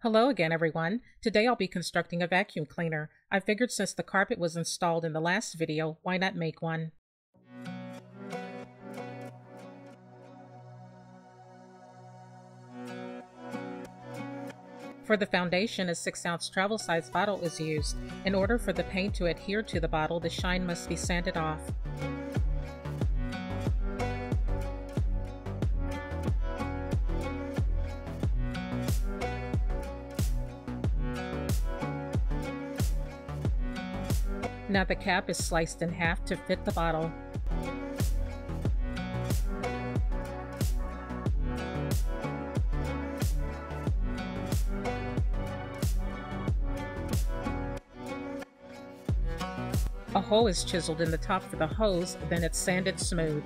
Hello again, everyone. Today I'll be constructing a vacuum cleaner. I figured since the carpet was installed in the last video, why not make one? For the foundation, a 6-ounce travel size bottle is used. In order for the paint to adhere to the bottle, the shine must be sanded off. Now the cap is sliced in half to fit the bottle. A hole is chiseled in the top for the hose, then it's sanded smooth.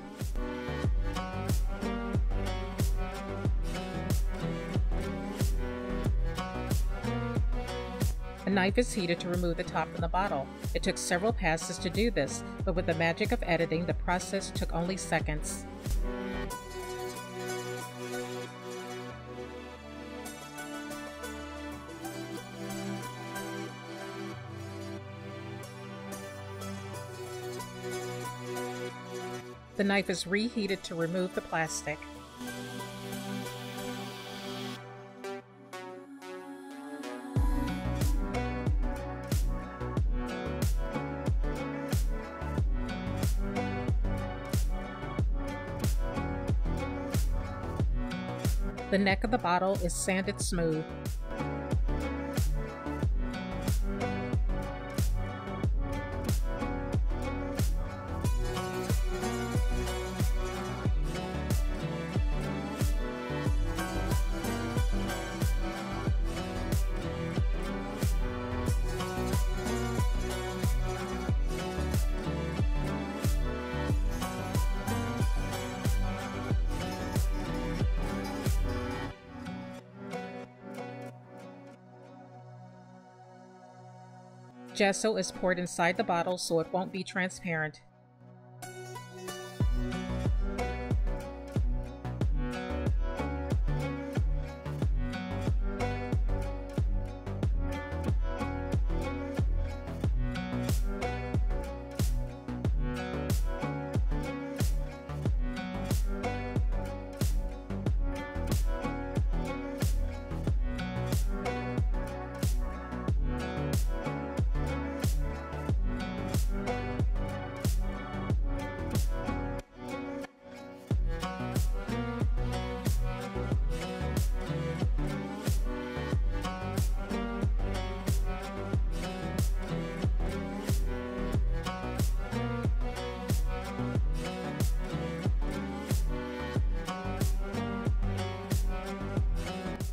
A knife is heated to remove the top from the bottle. It took several passes to do this, but with the magic of editing, the process took only seconds. The knife is reheated to remove the plastic. The neck of the bottle is sanded smooth. Gesso is poured inside the bottle so it won't be transparent.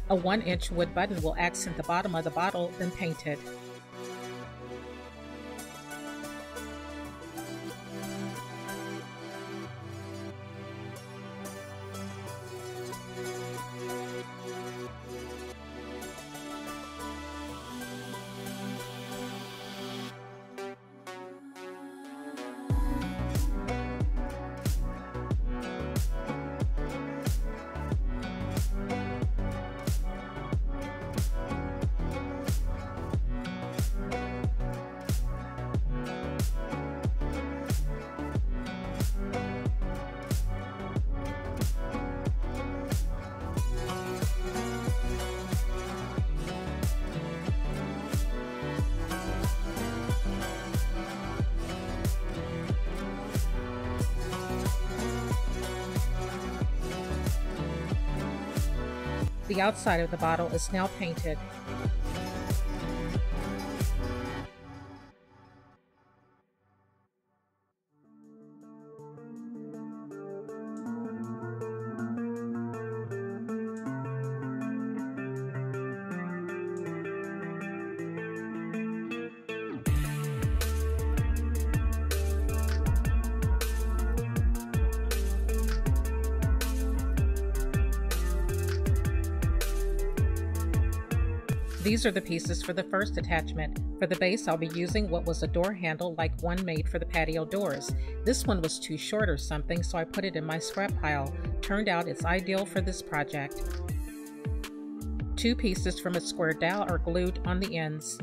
A 1-inch wood button will accent the bottom of the bottle, then painted. The outside of the bottle is now painted. These are the pieces for the first attachment. For the base, I'll be using what was a door handle like one made for the patio doors. This one was too short or something, so I put it in my scrap pile. Turned out it's ideal for this project. 2 pieces from a square dowel are glued on the ends.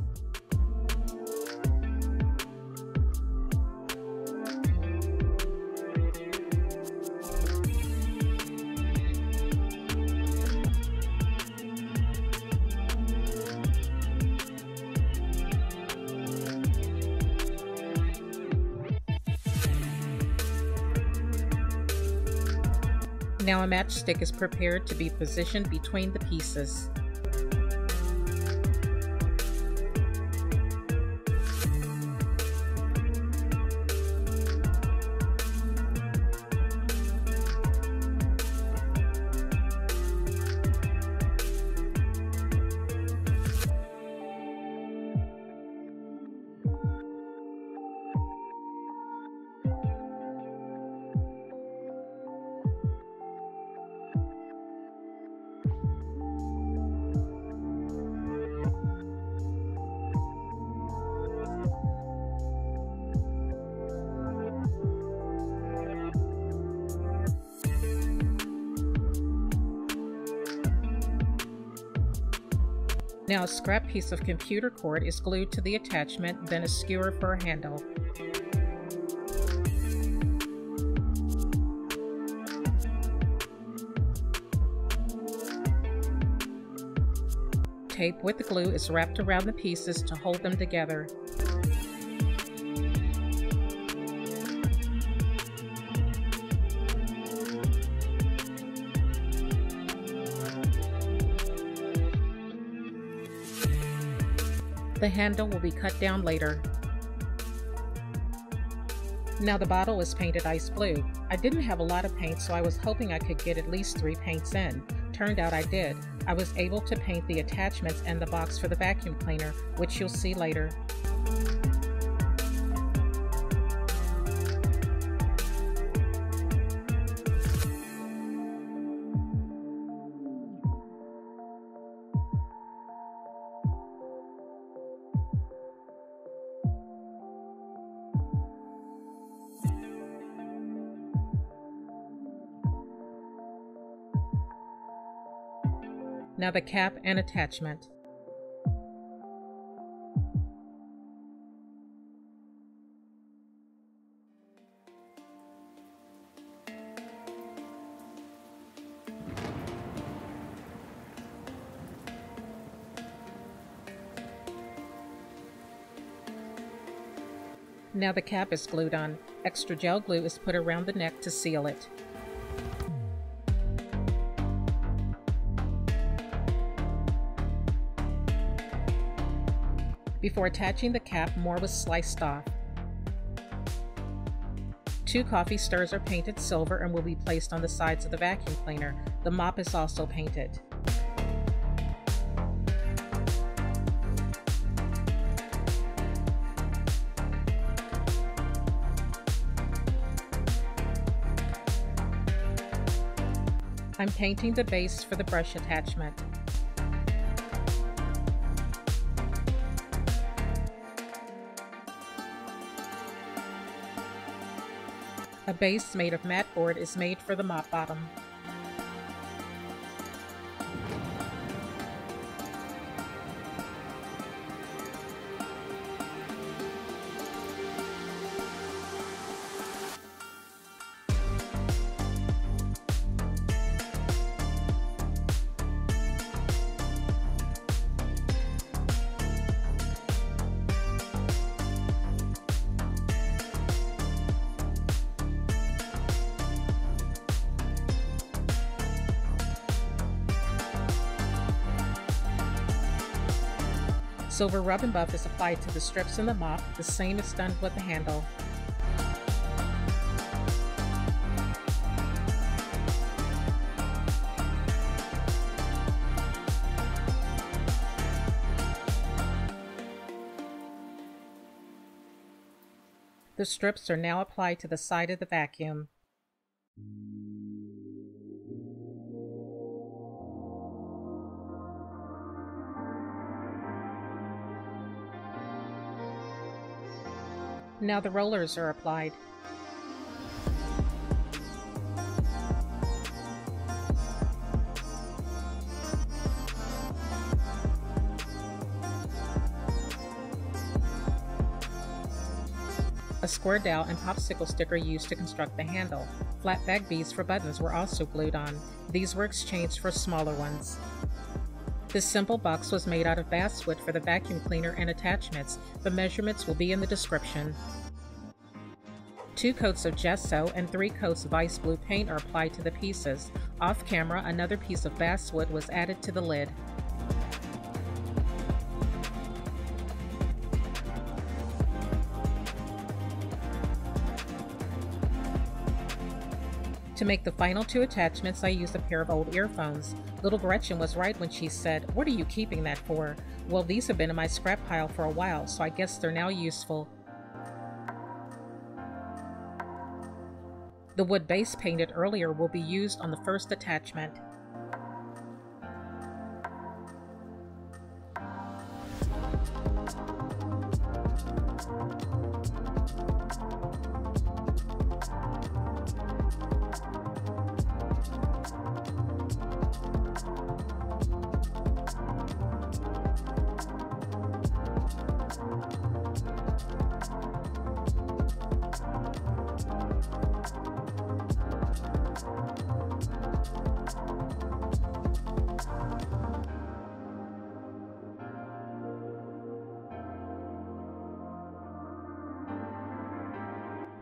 Now a matchstick is prepared to be positioned between the pieces. Now a scrap piece of computer cord is glued to the attachment, then a skewer for a handle. Tape with glue is wrapped around the pieces to hold them together. The handle will be cut down later. Now the bottle is painted ice blue. I didn't have a lot of paint, so I was hoping I could get at least 3 paints in. Turned out I did. I was able to paint the attachments and the box for the vacuum cleaner, which you'll see later. Now the cap and attachment. Now the cap is glued on. Extra gel glue is put around the neck to seal it. Before attaching the cap, more was sliced off. 2 coffee stirs are painted silver and will be placed on the sides of the vacuum cleaner. The mop is also painted. I'm painting the base for the brush attachment. A base made of Matboard is made for the mop bottom. Silver rub and buff is applied to the strips in the mop. The same is done with the handle. The strips are now applied to the side of the vacuum. Now the rollers are applied. A square dowel and popsicle stick are used to construct the handle. Flat back beads for buttons were also glued on. These were exchanged for smaller ones. This simple box was made out of basswood for the vacuum cleaner and attachments. The measurements will be in the description. 2 coats of gesso and 3 coats of ice blue paint are applied to the pieces. Off camera, another piece of basswood was added to the lid. To make the final 2 attachments, I used a pair of old earphones. Little Gretchen was right when she said, "What are you keeping that for?" Well, these have been in my scrap pile for a while, so I guess they're now useful. The wood base painted earlier will be used on the first attachment.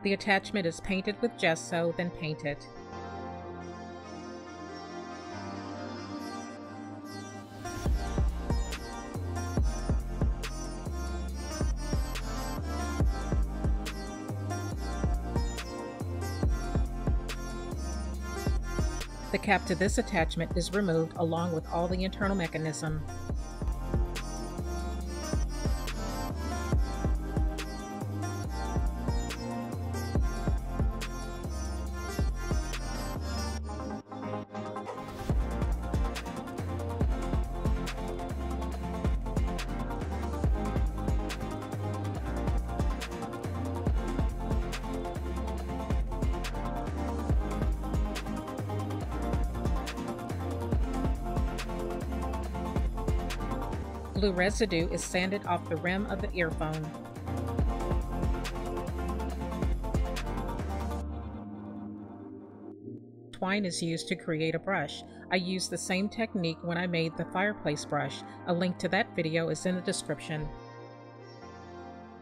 The attachment is painted with gesso, then painted. The cap to this attachment is removed along with all the internal mechanism. Glue residue is sanded off the rim of the earphone. Twine is used to create a brush. I used the same technique when I made the fireplace brush. A link to that video is in the description.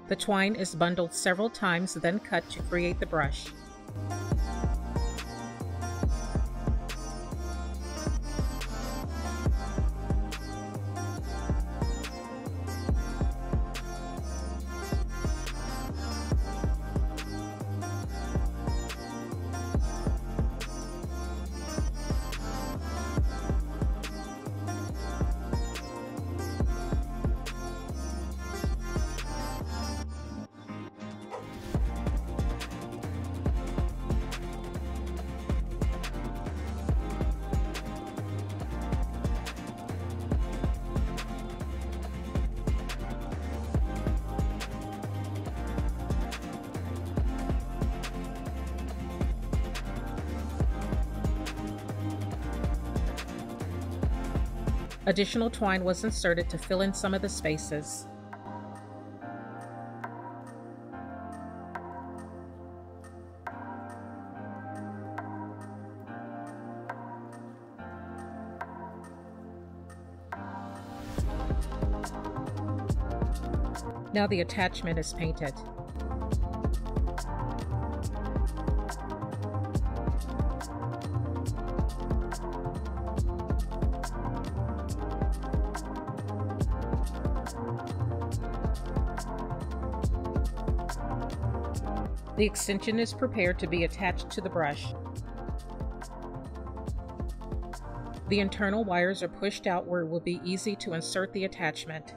The twine is bundled several times, then cut to create the brush. Additional twine was inserted to fill in some of the spaces. Now the attachment is painted. The extension is prepared to be attached to the brush. The internal wires are pushed out where it will be easy to insert the attachment.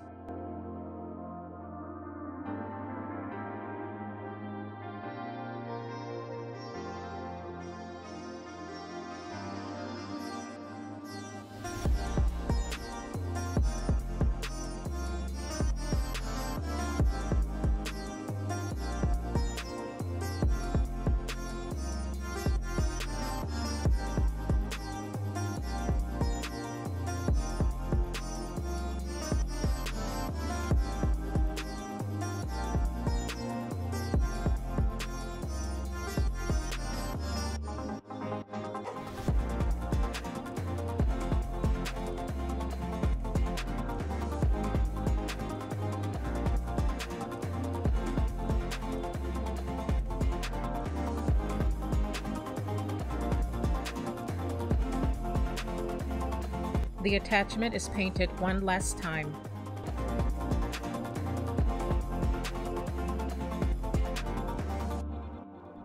The attachment is painted one last time.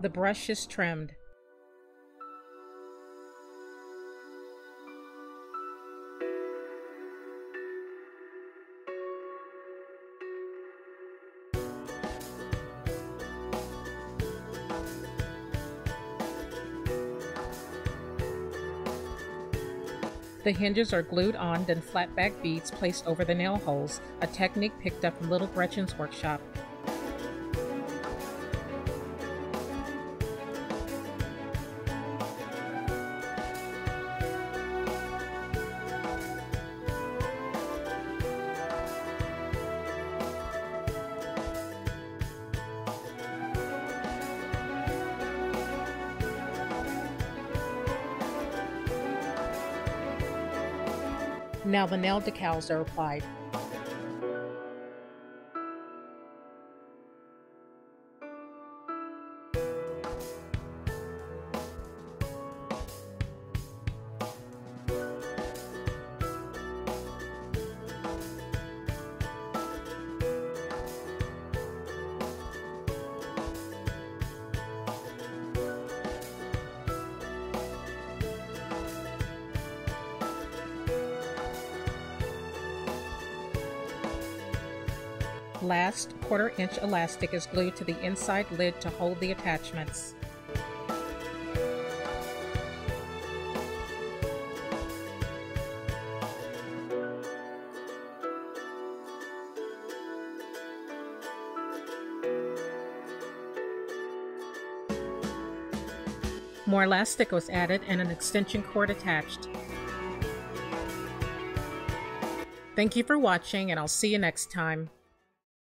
The brush is trimmed. The hinges are glued on, then flat back beads placed over the nail holes, a technique picked up from Little Gretchen's workshop. Now the nail decals are applied. Last, 1/4 inch elastic is glued to the inside lid to hold the attachments. More elastic was added and an extension cord attached. Thank you for watching, and I'll see you next time.